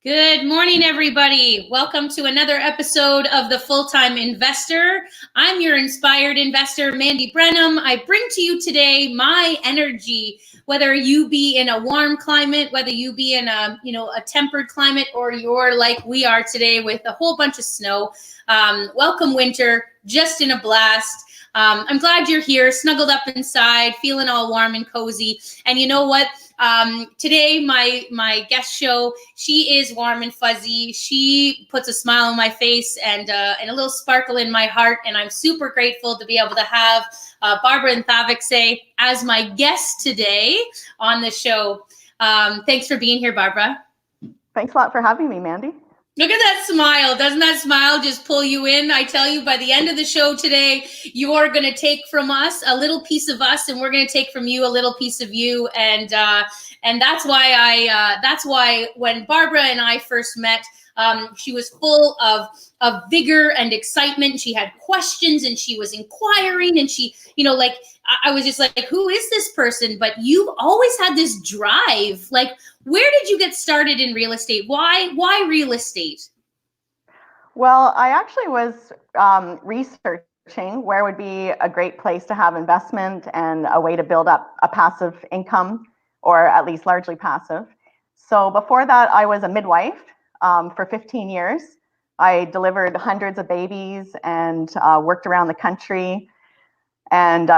Good morning, everybody. Welcome to another episode of The Full-Time Investor. I'm your inspired investor, Mandy Brenham. I bring to you today my energy, whether you be in a warm climate, whether you be in a tempered climate, or you're like we are today with a whole bunch of snow. Welcome winter, just in a blast. I'm glad you're here, snuggled up inside, feeling all warm and cozy. And you know what? Today, my guest show, she is warm and fuzzy. She puts a smile on my face and a little sparkle in my heart. And I'm super grateful to be able to have Barbara Nthavikse as my guest today on the show. Thanks for being here, Barbara. Thanks a lot for having me, Mandy. Look at that smile. Doesn't that smile just pull you in? I tell you, by the end of the show today, you're going to take from us a little piece of us, and we're going to take from you a little piece of you. And that's why when Barbara and I first met, she was full of vigor and excitement. She had questions and she was inquiring, and she, I was just like, who is this person? But you've always had this drive. Like, where did you get started in real estate? Why real estate? Well, I actually was researching where would be a great place to have investment and a way to build up a passive income, or at least largely passive. So before that, I was a midwife for 15 years. I delivered hundreds of babies and worked around the country. And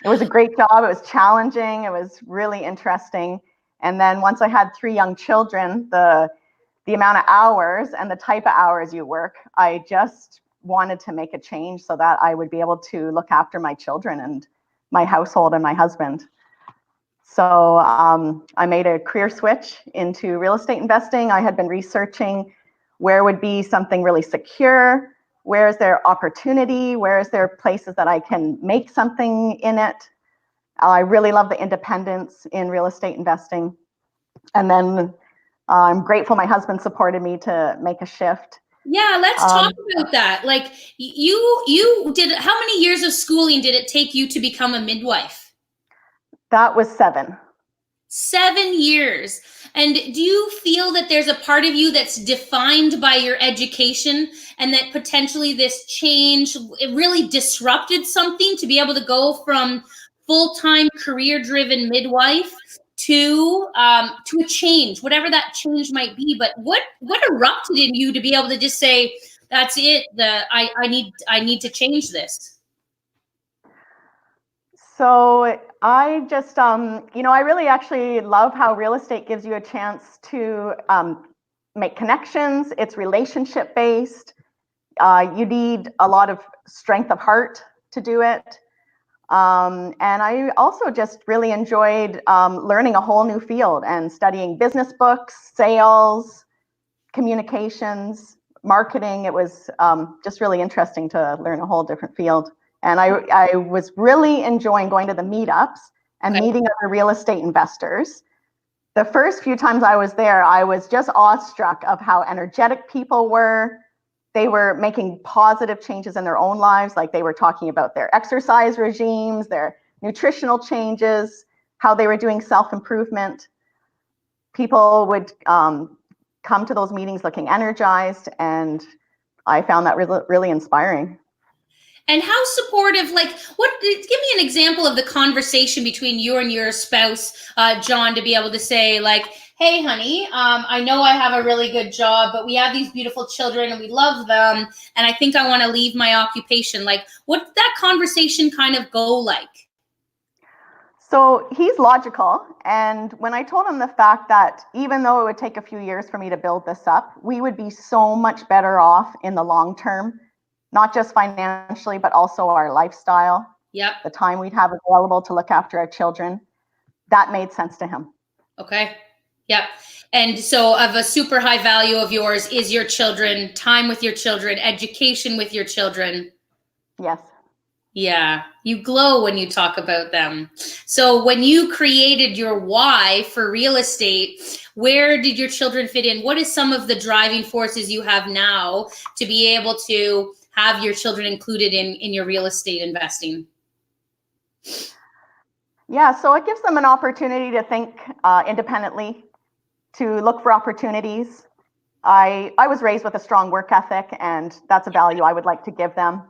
it was a great job. It was challenging. It was really interesting. And then once I had 3 young children, the amount of hours and the type of hours you work, I just wanted to make a change so that I would be able to look after my children and my household and my husband. So I made a career switch into real estate investing. I had been researching where would be something really secure, where is there opportunity, where is there places that I can make something in it. I really love the independence in real estate investing. And then I'm grateful my husband supported me to make a shift. Yeah, let's talk about that. Like, you did, how many years of schooling did it take you to become a midwife? That was 7. 7 years. And do you feel that there's a part of you that's defined by your education, and that potentially this change, it really disrupted something to be able to go from full-time career-driven midwife to a change, whatever that change might be? But what erupted in you to be able to just say, that's it, I need to change this? So I just, I really actually love how real estate gives you a chance to make connections. It's relationship based. You need a lot of strength of heart to do it. And I also just really enjoyed learning a whole new field and studying business books, sales, communications, marketing. It was just really interesting to learn a whole different field. And I was really enjoying going to the meetups and meeting other real estate investors. The first few times I was there, I was just awestruck of how energetic people were. They were making positive changes in their own lives, like they were talking about their exercise regimes, their nutritional changes, how they were doing self-improvement. People would come to those meetings looking energized, and I found that really inspiring. And how supportive, like, give me an example of the conversation between you and your spouse, John, to be able to say, like, hey, honey, I know I have a really good job, but we have these beautiful children and we love them, and I think I want to leave my occupation. Like, what did that conversation kind of go like? So he's logical. And when I told him the fact that even though it would take a few years for me to build this up, we would be so much better off in the long term, not just financially, but also our lifestyle, the time we'd have available to look after our children, that made sense to him. Okay. Yep. And so of a super high value of yours is your children, time with your children, education with your children. Yes. Yeah. You glow when you talk about them. So when you created your why for real estate, where did your children fit in? What is some of the driving forces you have now to be able to have your children included in your real estate investing? Yeah, so it gives them an opportunity to think independently, to look for opportunities. I was raised with a strong work ethic, and that's a value I would like to give them.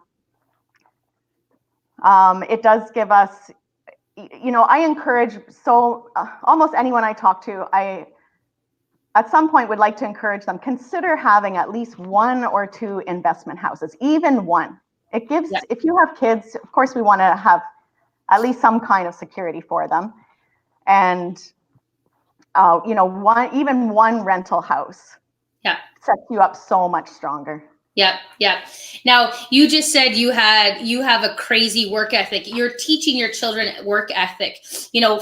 It does give us, I encourage, almost anyone I talk to, I at some point would like to encourage them, consider having at least 1 or 2 investment houses, even one. It gives, if you have kids, of course, we want to have at least some kind of security for them. And, even one rental house sets you up so much stronger. Yeah. Now, you just said you have a crazy work ethic. You're teaching your children work ethic,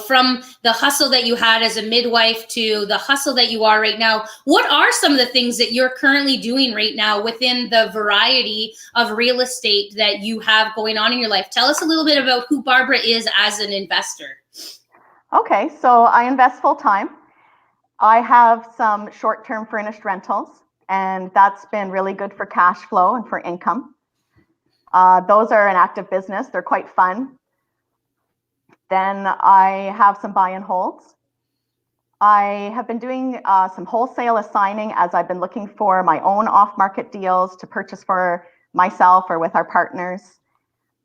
from the hustle that you had as a midwife to the hustle that you are right now. What are some of the things that you're currently doing right now within the variety of real estate that you have going on in your life? Tell us a little bit about who Barbara is as an investor. Okay, so I invest full time. I have some short-term furnished rentals, and that's been really good for cash flow and for income. Those are an active business. They're quite fun. Then I have some buy and holds. I have been doing some wholesale assigning as I've been looking for my own off-market deals to purchase for myself or with our partners.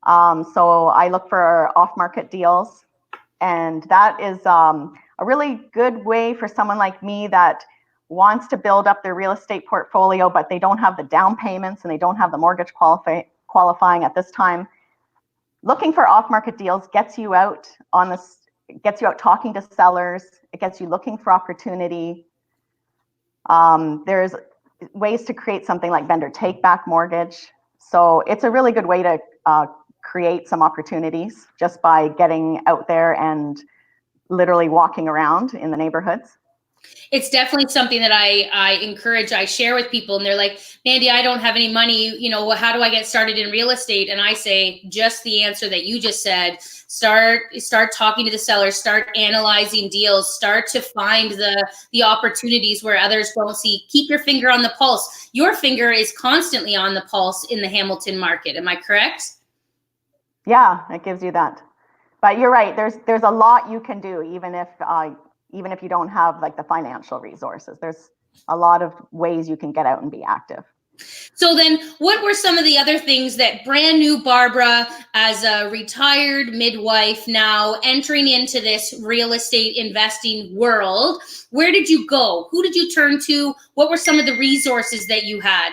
So I look for off-market deals, and that is a really good way for someone like me that wants to build up their real estate portfolio, but they don't have the down payments and they don't have the mortgage qualifying at this time. Looking for off-market deals gets you out talking to sellers. It gets you looking for opportunity. There's ways to create something like vendor take-back mortgage. So it's a really good way to create some opportunities just by getting out there and literally walking around in the neighborhoods. It's definitely something that I encourage, I share with people, and they're like, Mandy, I don't have any money, how do I get started in real estate? And I say just the answer that you just said. Start talking to the sellers, start analyzing deals, start to find the opportunities where others don't see. Keep your finger on the pulse. Your finger is constantly on the pulse in the Hamilton market. Am I correct? Yeah, it gives you that. But you're right. There's a lot you can do, even if you don't have like the financial resources. There's a lot of ways you can get out and be active. So then what were some of the other things that brand new Barbara, as a retired midwife now entering into this real estate investing world, where did you go? Who did you turn to? What were some of the resources that you had?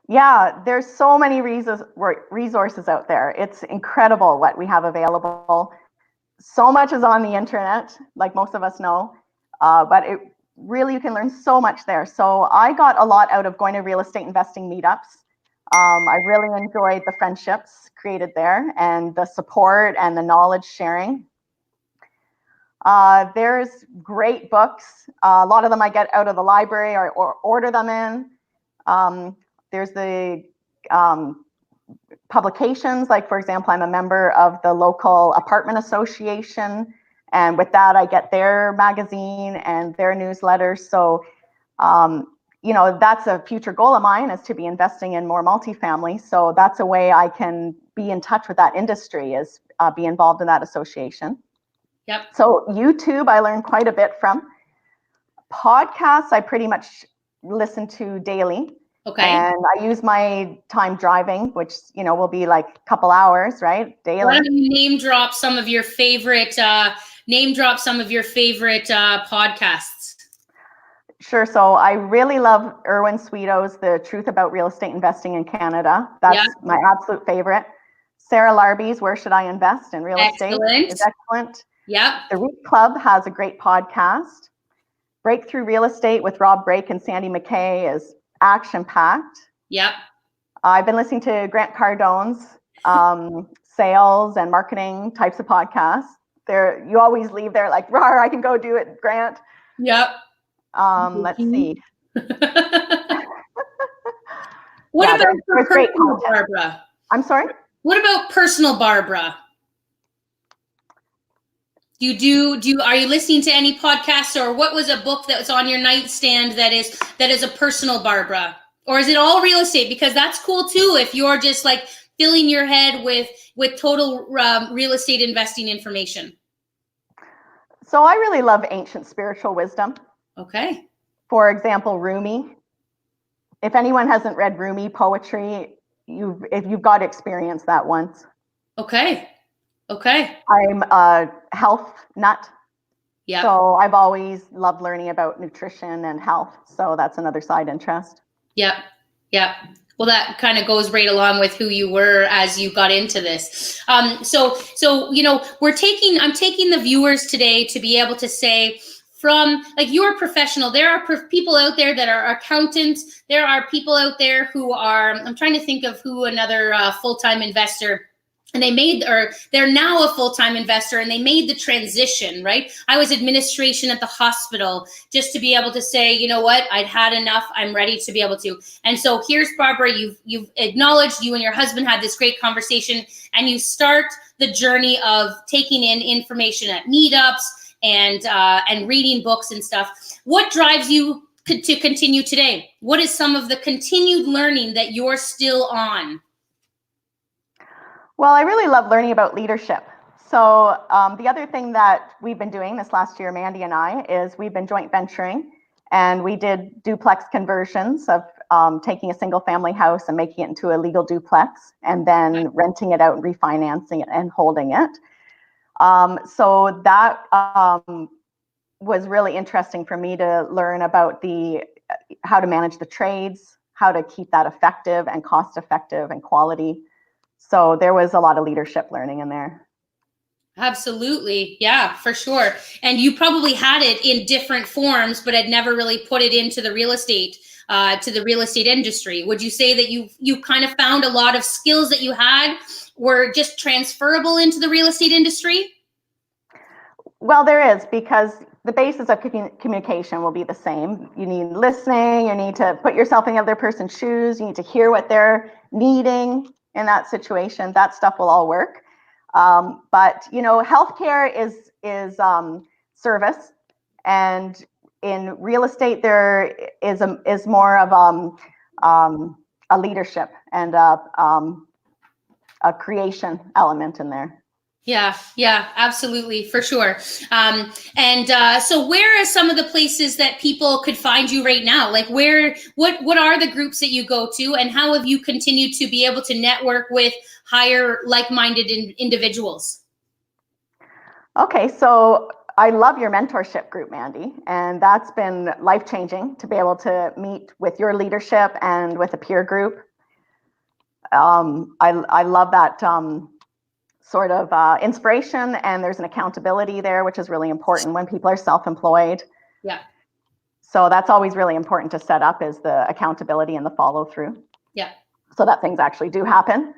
Yeah, there's so many resources out there. It's incredible what we have available. So much is on the internet, like most of us know, but it really, you can learn so much there. So I got a lot out of going to real estate investing meetups. I really enjoyed the friendships created there and the support and the knowledge sharing. There's great books. A lot of them I get out of the library or order them in. There's the publications, like for example, I'm a member of the local apartment association, and with that I get their magazine and their newsletters. So that's a future goal of mine, is to be investing in more multifamily. So that's a way I can be in touch with that industry, is be involved in that association. Yep. So YouTube I learned quite a bit from. Podcasts I pretty much listen to daily. Okay. And I use my time driving, which, will be like a couple hours, right? Daily. Why don't you name drop some of your favorite podcasts? Sure. So I really love Erwin Sweeto's The Truth About Real Estate Investing in Canada. That's my absolute favorite. Sarah Larby's Where Should I Invest in Real Estate is excellent. Yeah. The REIT Club has a great podcast. Breakthrough Real Estate with Rob Brake and Sandy McKay is action-packed. Yep. I've been listening to Grant Cardone's sales and marketing types of podcasts. You always leave there like, rawr, I can go do it, Grant. Yep. Let's see. What about personal Barbara? I'm sorry? What about personal Barbara? Are you listening to any podcasts, or what was a book that was on your nightstand that is a personal Barbara? Or is it all real estate? Because that's cool too, if you're just like filling your head with total real estate investing information. So I really love ancient spiritual wisdom. Okay. For example, Rumi. If anyone hasn't read Rumi poetry, you've got to experience that once. Okay. Okay. I'm a health nut. Yeah. So I've always loved learning about nutrition and health. So that's another side interest. Yeah. Yeah. Well, that kind of goes right along with who you were as you got into this. So you know, I'm taking the viewers today to be able to say, from like, you're a professional. There are people out there that are accountants. There are people out there who are, I'm trying to think of who another full-time investor, and they're now a full-time investor, and they made the transition, right? I was administration at the hospital, just to be able to say, you know what, I'd had enough, I'm ready to be able to. And so here's Barbara, you've acknowledged, you and your husband had this great conversation, and you start the journey of taking in information at meetups and reading books and stuff. What drives you to continue today? What is some of the continued learning that you're still on? Well, I really love learning about leadership. So the other thing that we've been doing this last year, Mandy and I, is we've been joint venturing, and we did duplex conversions of taking a single family house and making it into a legal duplex, and then renting it out and refinancing it and holding it. So that was really interesting for me to learn about how to manage the trades, how to keep that effective and cost effective and quality. So there was a lot of leadership learning in there. Absolutely. Yeah, for sure. And you probably had it in different forms, but had never really put it into the real estate, industry. Would you say that you kind of found a lot of skills that you had were just transferable into the real estate industry? Well, there is, because the basis of communication will be the same. You need listening, you need to put yourself in the other person's shoes, you need to hear what they're needing in that situation. That stuff will all work. But you know, healthcare is service, and in real estate there is more of a leadership and a creation element in there. Yeah, absolutely, for sure. So where are some of the places that people could find you right now? Like what are the groups that you go to, and how have you continued to be able to network with higher like-minded individuals? Okay, so I love your mentorship group, Mandy, and that's been life-changing to be able to meet with your leadership and with a peer group. I love that sort of inspiration, and there's an accountability there, which is really important when people are self-employed. Yeah. So that's always really important to set up, is the accountability and the follow-through. Yeah. So that things actually do happen.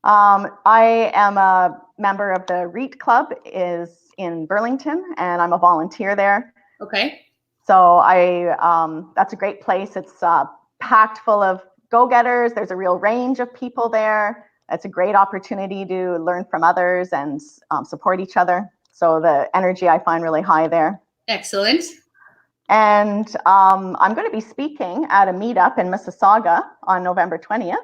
I am a member of the REIT Club is in Burlington, and I'm a volunteer there. Okay. So that's a great place. It's packed full of go-getters. There's a real range of people there. It's a great opportunity to learn from others and support each other. So the energy I find really high there. Excellent. And I'm going to be speaking at a meetup in Mississauga on November 20th.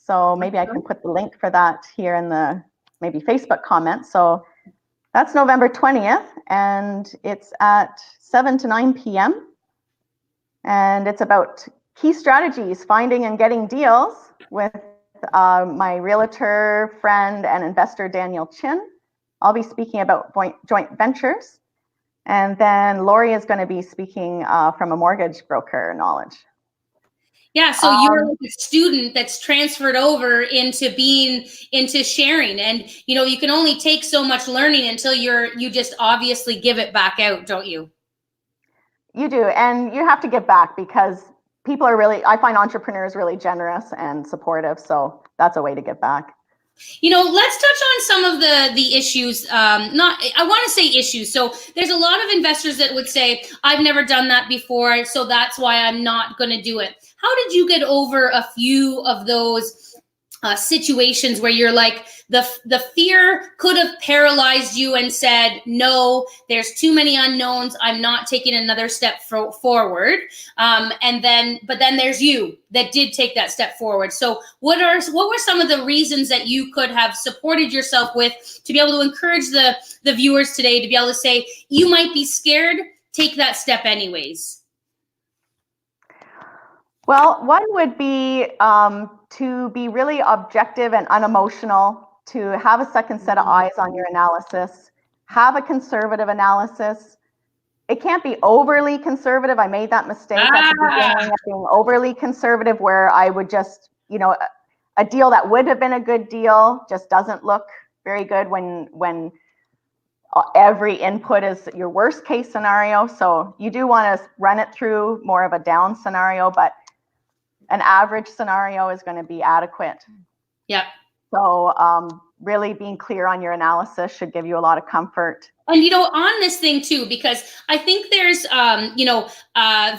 So maybe I can put the link for that here in the maybe Facebook comments. So that's November 20th, and it's at 7 to 9 p.m. And it's about key strategies, finding and getting deals, with my realtor friend and investor, Daniel Chin. I'll be speaking about joint ventures. And then Lori is going to be speaking from a mortgage broker knowledge. Yeah, so you're like a student that's transferred over into sharing, and you know, you can only take so much learning until you just obviously give it back out, don't you? You do, and you have to give back, because people are I find entrepreneurs really generous and supportive, so that's a way to give back. You know, let's touch on some of the issues. I want to say issues. So there's a lot of investors that would say, I've never done that before, so that's why I'm not going to do it. How did you get over a few of those situations where you're like, the fear could have paralyzed you and said, no, there's too many unknowns, I'm not taking another step forward. But then there's you that did take that step forward. So what were some of the reasons that you could have supported yourself with to be able to encourage the viewers today to be able to say, you might be scared, take that step anyways? Well, one would be to be really objective and unemotional, to have a second set of eyes on your analysis, have a conservative analysis. It can't be overly conservative. I made that mistake at the beginning of being overly conservative, where I would just, a deal that would have been a good deal just doesn't look very good when every input is your worst case scenario. So you do want to run it through more of a down scenario, but an average scenario is going to be adequate. Yep. So really being clear on your analysis should give you a lot of comfort. And, on this thing too, because I think there's,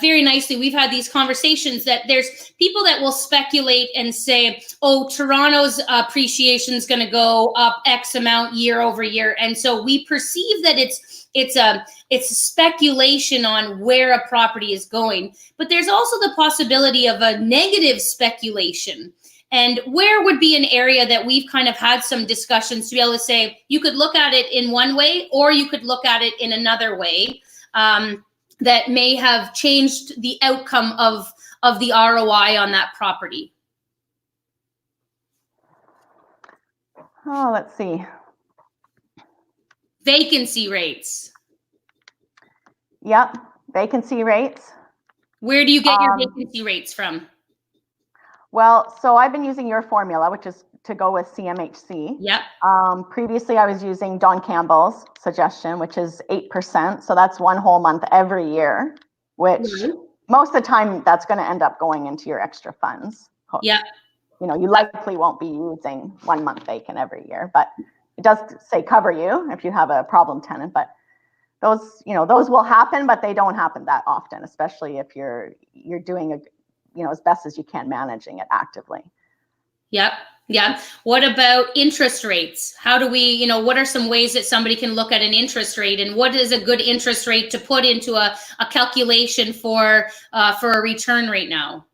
very nicely, we've had these conversations that there's people that will speculate and say, oh, Toronto's appreciation is going to go up X amount year over year. And so we perceive that it's speculation on where a property is going. But there's also the possibility of a negative speculation. And where would be an area that we've kind of had some discussions to be able to say, you could look at it in one way, or you could look at it in another way that may have changed the outcome of the ROI on that property? Oh, let's see. Vacancy rates. Yep, vacancy rates. Where do you get your vacancy rates from? Well, so I've been using your formula, which is to go with CMHC. Yep. Previously, I was using Don Campbell's suggestion, which is 8%. So that's one whole month every year, which most of the time that's going to end up going into your extra funds. Yep. You likely won't be using 1 month vacant every year, but it does say cover you if you have a problem tenant. But those will happen, but they don't happen that often, especially if you're doing as best as you can managing it actively. Yep. Yeah. What about interest rates? How do we, what are some ways that somebody can look at an interest rate, and what is a good interest rate to put into a calculation for a return right now?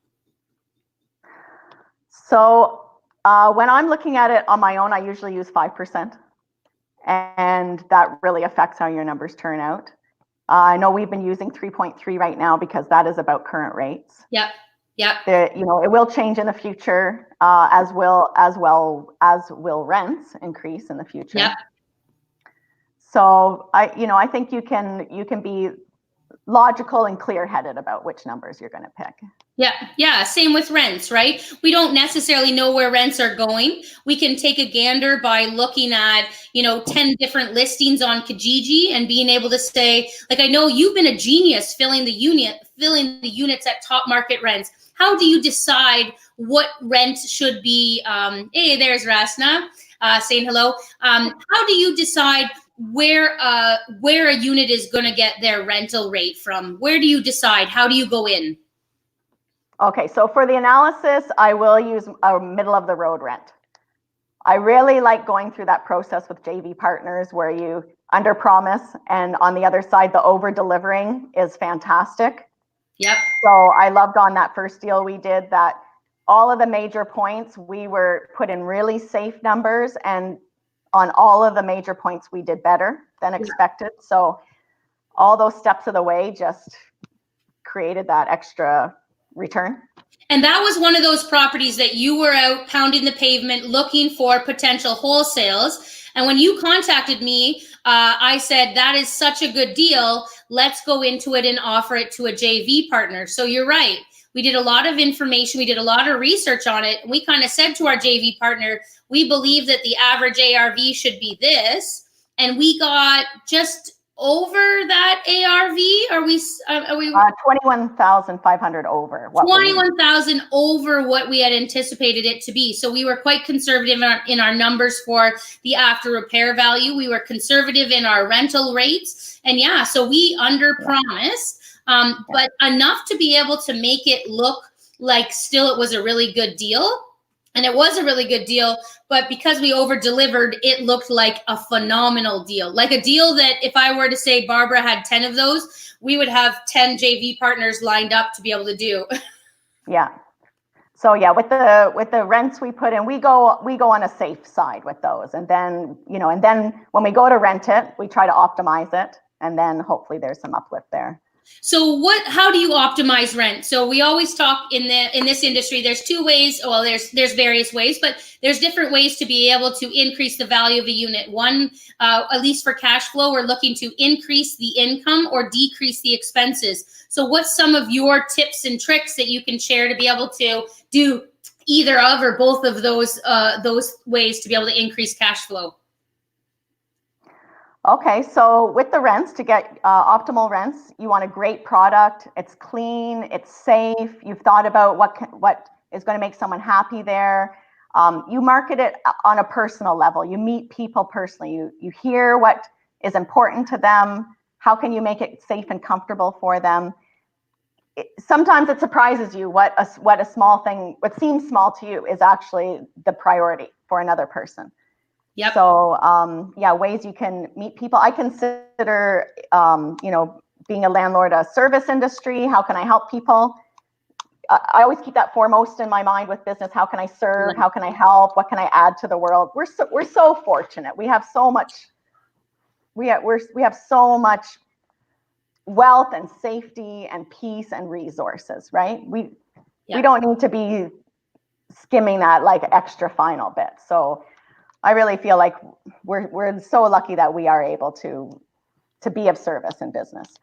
So when I'm looking at it on my own, I usually use 5%, and that really affects how your numbers turn out. I know we've been using 3.3 right now because that is about current rates. Yep. Yeah. It will change in the future, as well as rents increase in the future. Yeah. So I think you can be logical and clear-headed about which numbers you're going to pick. Yeah. Yeah. Same with rents, right? We don't necessarily know where rents are going. We can take a gander by looking at, 10 different listings on Kijiji and being able to say, like, I know you've been a genius filling the units at top market rents. How do you decide what rent should be? Hey, there's Rasna saying hello. How do you decide where a unit is going to get their rental rate from? Where do you decide? How do you go in? Okay, so for the analysis, I will use a middle of the road rent. I really like going through that process with JV partners where you under promise, and on the other side, the over delivering is fantastic. Yep. So I loved on that first deal we did that all of the major points, we were put in really safe numbers, and on all of the major points, we did better than expected. So all those steps of the way just created that extra return. And that was one of those properties that you were out pounding the pavement looking for potential wholesales. And when you contacted me, I said, that is such a good deal. Let's go into it and offer it to a JV partner. So you're right. We did a lot of information. We did a lot of research on it. And we kind of said to our JV partner, we believe that the average ARV should be this. And we got just over that ARV. Are we 21,500 over. 21,000 over what we had anticipated it to be. So we were quite conservative in our numbers for the after repair value. We were conservative in our rental rates. And yeah, so we under promised, but enough to be able to make it look like still it was a really good deal. And it was a really good deal, but because we over-delivered, it looked like a phenomenal deal. Like a deal that if I were to say Barbara had 10 of those, we would have 10 JV partners lined up to be able to do. Yeah. So yeah, with the rents we put in, we go on a safe side with those. And then, when we go to rent it, we try to optimize it. And then hopefully there's some uplift there. So how do you optimize rent? So we always talk in this industry, there's two ways. Well, there's various ways, but there's different ways to be able to increase the value of a unit. One, at least for cash flow, we're looking to increase the income or decrease the expenses. So what's some of your tips and tricks that you can share to be able to do either of or both of those ways to be able to increase cash flow? Okay, so with the rents, to get optimal rents, you want a great product. It's clean, it's safe. You've thought about what is going to make someone happy there. You market it on a personal level. You meet people personally. You hear what is important to them. How can you make it safe and comfortable for them? Sometimes it surprises you what a small thing, what seems small to you, is actually the priority for another person. Yep. So yeah, ways you can meet people. I consider, being a landlord, a service industry. How can I help people? I always keep that foremost in my mind with business. How can I serve? How can I help? What can I add to the world? We're so fortunate. We have so much. We have so much wealth and safety and peace and resources, right? We don't need to be skimming that like extra final bit. So I really feel like we're so lucky that we are able to be of service in business.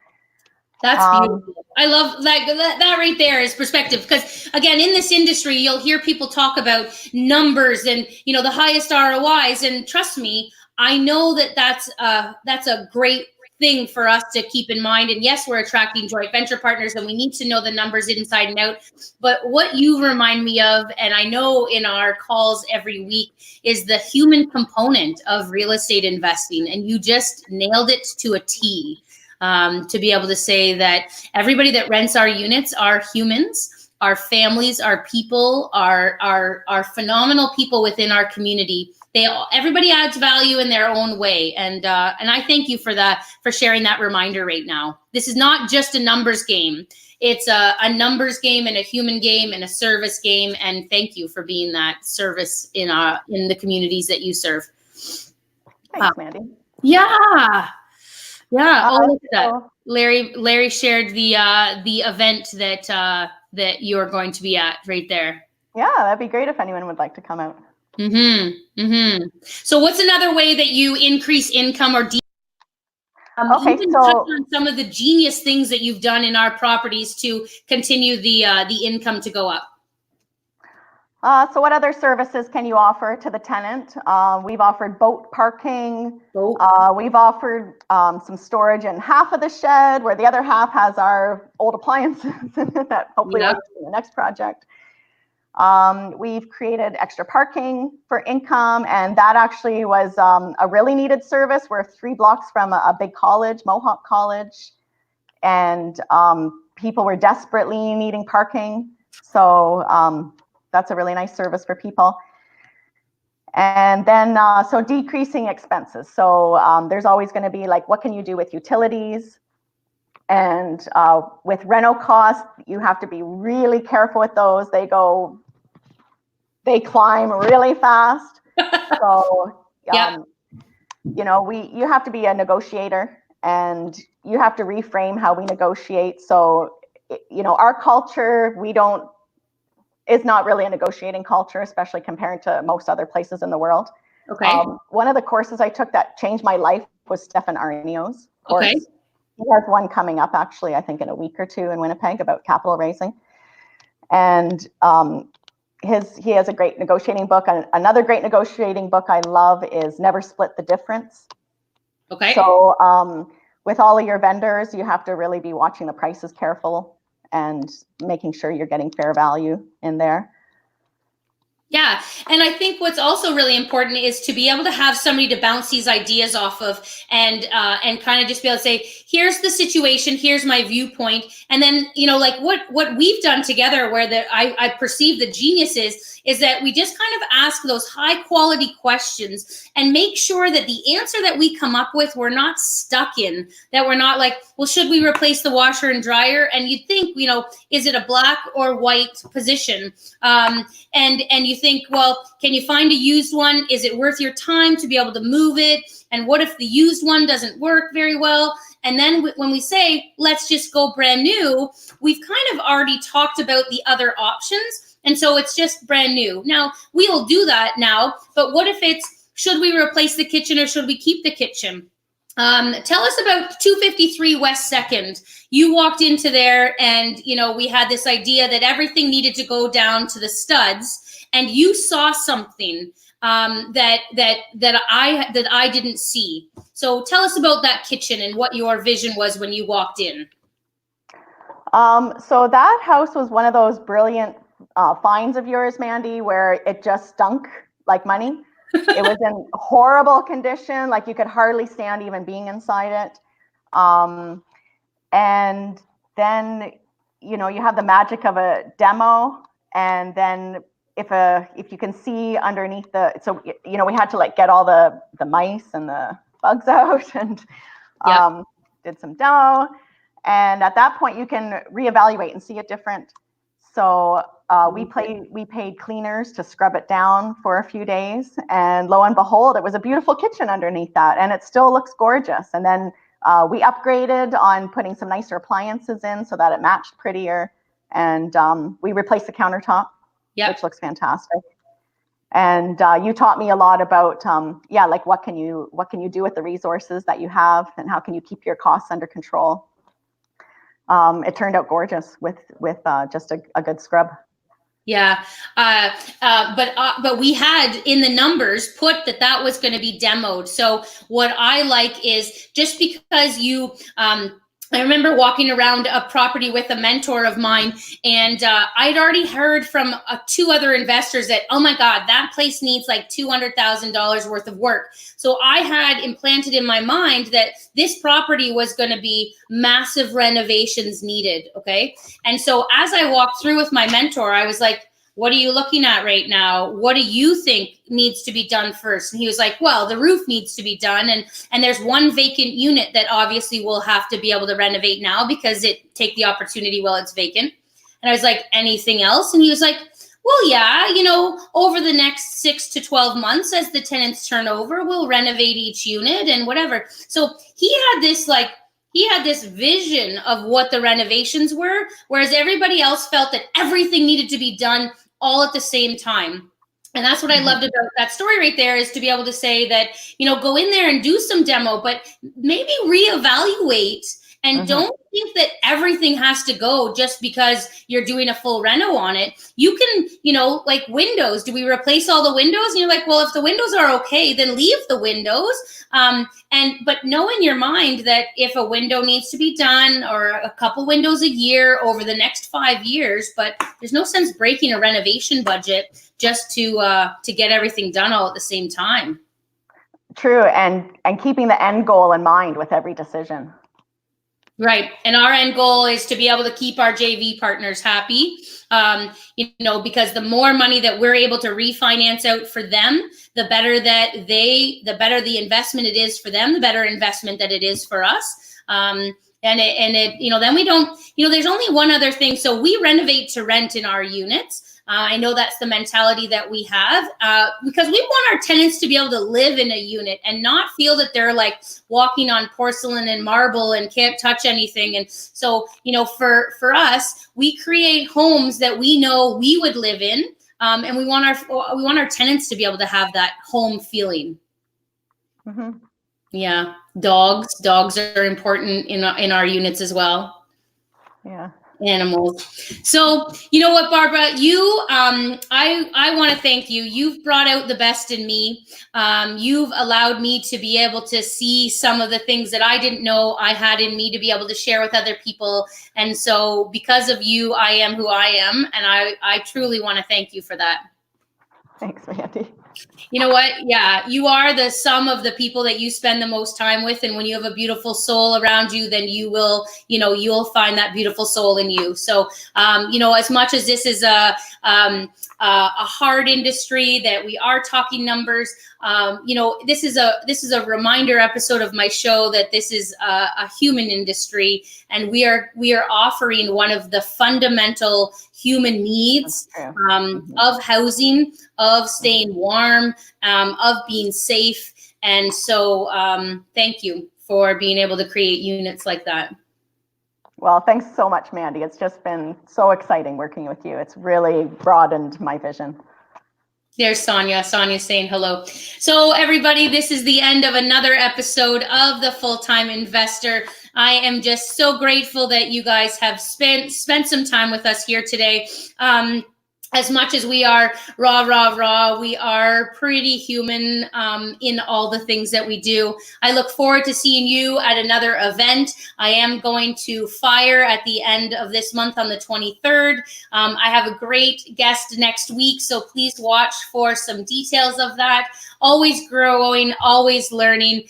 That's beautiful. I love that right there is perspective, because again, in this industry, you'll hear people talk about numbers and, the highest ROIs. And trust me, I know that's a great thing for us to keep in mind. And yes, we're attracting joint venture partners and we need to know the numbers inside and out. But what you remind me of, and I know in our calls every week, is the human component of real estate investing. And you just nailed it to a T. To be able to say that everybody that rents our units are humans, our families, our people, are phenomenal people within our community. Everybody adds value in their own way, and I thank you for sharing that reminder right now. This is not just a numbers game; it's a numbers game and a human game and a service game. And thank you for being that service in the communities that you serve. Thanks, Mandy. Yeah. Yeah. Oh, look at that. Larry shared the event that you're going to be at right there. Yeah, that'd be great if anyone would like to come out. So what's another way that you increase income or touch on some of the genius things that you've done in our properties to continue the income to go up? So what other services can you offer to the tenant? We've offered boat parking. We've offered some storage in half of the shed, where the other half has our old appliances that hopefully will be in the next project. We've created extra parking for income, and that actually was a really needed service. We're 3 blocks from a big college, Mohawk College, and people were desperately needing parking. So that's a really nice service for people. And then, so decreasing expenses. So there's always going to be like, what can you do with utilities? And with reno costs, you have to be really careful with those. They climb really fast. So, you have to be a negotiator, and you have to reframe how we negotiate. So, our culture, is not really a negotiating culture, especially compared to most other places in the world. Okay. One of the courses I took that changed my life was Stefan Arnio's course. Okay. He has one coming up, actually, I think in a week or two in Winnipeg, about capital raising. And he has a great negotiating book. Another great negotiating book I love is Never Split the Difference. Okay. So with all of your vendors, you have to really be watching the prices careful and making sure you're getting fair value in there. Yeah. And I think what's also really important is to be able to have somebody to bounce these ideas off of and kind of just be able to say, here's the situation, here's my viewpoint. And then, like what we've done together, where I perceive the genius is that we just kind of ask those high quality questions and make sure that the answer that we come up with, we're not stuck in, that we're not like, well, should we replace the washer and dryer? And you'd think, is it a black or white position? And you think, well, can you find a used one? Is it worth your time to be able to move it? And what if the used one doesn't work very well? And then when we say, let's just go brand new, we've kind of already talked about the other options. And so it's just brand new. Now, we'll do that now, but what if it's, should we replace the kitchen or should we keep the kitchen? Tell us about 253 West 2nd. You walked into there and, we had this idea that everything needed to go down to the studs, and you saw something that I didn't see. So tell us about that kitchen and what your vision was when you walked in. So that house was one of those brilliant finds of yours, Mandy, where it just stunk like money. It was in horrible condition, like you could hardly stand even being inside it. And then, you have the magic of a demo, and then if you can see underneath we had to like get all the mice and the bugs out, and did some demo. And at that point you can reevaluate and see it different. So we paid cleaners to scrub it down for a few days, and lo and behold, it was a beautiful kitchen underneath that, and it still looks gorgeous. And then we upgraded on putting some nicer appliances in so that it matched prettier, and we replaced the countertop, which looks fantastic. And you taught me a lot about like what can you do with the resources that you have, and how can you keep your costs under control. It turned out gorgeous with just a good scrub. Yeah. But we had in the numbers put that was going to be demoed. So what I like is, just because I remember walking around a property with a mentor of mine, and I'd already heard from 2 other investors that, oh my God, that place needs like $200,000 worth of work. So I had implanted in my mind that this property was going to be massive renovations needed. Okay. And so as I walked through with my mentor, I was like, what are you looking at right now? What do you think needs to be done first? And he was like, well, the roof needs to be done. And there's one vacant unit that obviously we'll have to be able to renovate now, because take the opportunity while it's vacant. And I was like, anything else? And he was like, well, yeah, over the next 6 to 12 months, as the tenants turn over, we'll renovate each unit and whatever. So he had this vision of what the renovations were, whereas everybody else felt that everything needed to be done all at the same time. And that's what I loved about that story right there, is to be able to say that, go in there and do some demo, but maybe reevaluate, and don't think that everything has to go just because you're doing a full reno on it. You can, like windows. Do we replace all the windows? And you're like, well, if the windows are okay, then leave the windows. But know in your mind that if a window needs to be done, or a couple windows a year over the next 5 years, but there's no sense breaking a renovation budget just to get everything done all at the same time. True, and keeping the end goal in mind with every decision. Right. And our end goal is to be able to keep our JV partners happy, because the more money that we're able to refinance out for them, the better the investment it is for them, the better investment that it is for us. Then we don't, there's only one other thing. So we renovate to rent in our units. I know that's the mentality that we have, because we want our tenants to be able to live in a unit and not feel that they're like walking on porcelain and marble and can't touch anything. And so, for us, we create homes that we know we would live in, and we want our tenants to be able to have that home feeling. Mm-hmm. Yeah, dogs are important in our units as well. Yeah. Animals. So you know what, Barbara, I want to thank you. You've brought out the best in me. You've allowed me to be able to see some of the things that I didn't know I had in me to be able to share with other people. And so because of you, I am who I am. And I truly want to thank you for that. Thanks, Mandy. You know what? Yeah, you are the sum of the people that you spend the most time with. And when you have a beautiful soul around you, then you'll find that beautiful soul in you. So, as much as this is a hard industry, that we are talking numbers, this is a reminder episode of my show that this is a human industry, and we are offering one of the fundamental human needs of housing, of staying warm, of being safe. And so thank you for being able to create units like that. Well, thanks so much, Mandy. It's just been so exciting working with you. It's really broadened my vision. There's Sonia. Sonia's saying hello. So everybody, this is the end of another episode of The Full-Time Investor. I am just so grateful that you guys have spent some time with us here today. As much as we are raw, we are pretty human in all the things that we do. I look forward to seeing you at another event. I am going to Fire at the end of this month on the 23rd. I have a great guest next week, so please watch for some details of that. Always growing, always learning.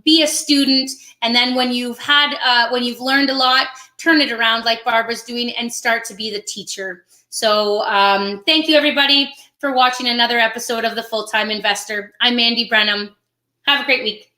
Be a student, and then when you've learned a lot, turn it around like Barbara's doing and start to be the teacher. So thank you, everybody, for watching another episode of The Full-Time Investor. I'm Mandy Brenham. Have a great week.